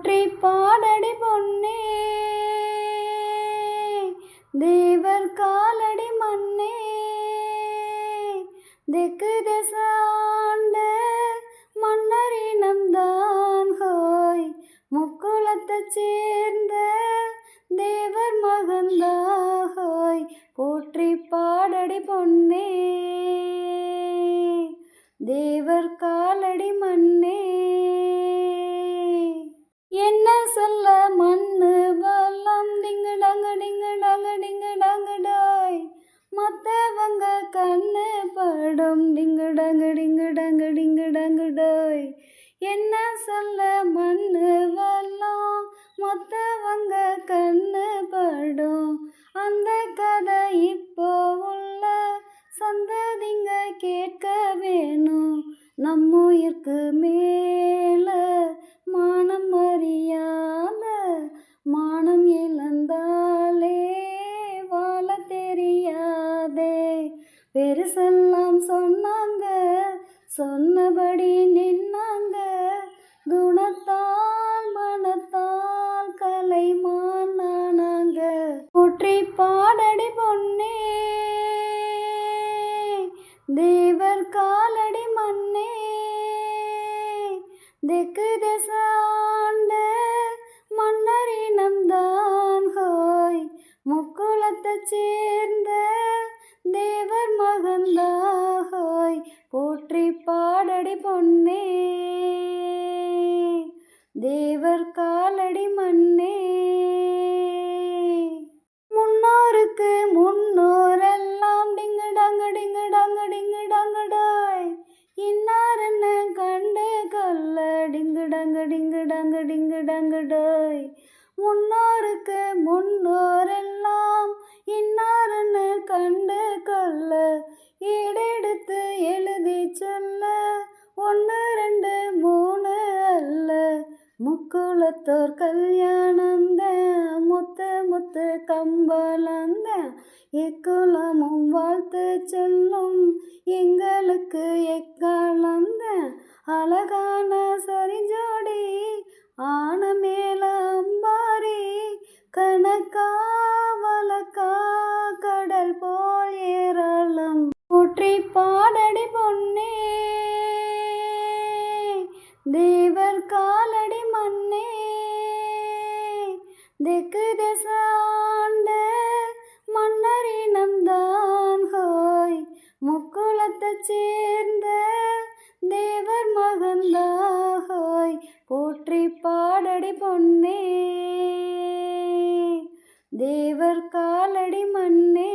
போற்றி பாடடி பொன்னே, தேவர் காலடி மண்ணே, தெற்கு திசாண்ட மன்னரினம்தான் ஹோய், முக்குலத்தைச் சேர்ந்த தேவர் மகந்தாஹோய், போற்றி பாடடி பொன்னே, தேவர் காலடி மண்ணே. என்ன சொல்ல மண்ணு வல்லம் டிங்கு டங்கு டிங்கு டங்கு டிங்கு டங்கு டாய், மத்தவங்க கண்ணு படும் டிங்கு டங்கு டிங்கு டங்கு டிங்கு டங்கு டாய். என்ன சொல்ல மண்ணு வல்லம் மத்தவங்க கண்ணு படும், அந்த கதை இப்போ உள்ள சந்ததிங்க கேட்க வேணும். நம்முயிர்க்கு மேல மானம் அறியாத, மானம் இழந்தாலே வாழ தெரியாதே. பெருசெல்லாம் சொன்னாங்க, சொன்னபடி நின்னாங்க, குணத்தால் மனத்தால் கலைமான் நானாங்க. போற்றி பாடடி பொன்னே, தேவர் காலடி மண்ணே, தெற்கு திசாண்ட மன்னரினம்தான் ஹோய், முக்குலத்தைச் சேர்ந்த தேவர் மகந்தாஹோய், போற்றி பாடடி பொன்னே, தேவர் காலடி மண்ணே. முன்னோருக்கு முன்னோரெல்லாம் டிங்கு டங்கு டிங்கு டங்கு டிங்கு டங்கு டாய், இன்னாருன்னு கண்டு கொல்ல டிங்கு டங்கு டிங்கு டங்கு டிங்கு டங்கு டாய். முன்னோருக்கு முன்னோரெல்லாம் இன்னாருன்னு கண்டு கொல்ல, ஈடெடுத்து எழுதி சொல்ல, 1 2 3 அல்ல, முக்குலத்தோர் கல்யாணந்த முத்து முத்து கம்பளந்த, எக்குலமும் வாழ்த்து சொல்லும் எங்களுக்கு எக்காலந்த, அழகான சரிஞ்சோடி ஆன மேல அம்பாரி, கணக்கா வழக்கா கடல் போல் ஏராளம். போற்றி பாடடி பொன்னே, தேவர் காலடி மண்ணே, தெற்கு திசாண்ட மன்னரினம்தான் ஹோய், முக்குலத்தைச் சேர்ந்த தேவர் மகந்தாஹோய், போற்றி பாடடி பொன்னே, தேவர் காலடி மண்ணே.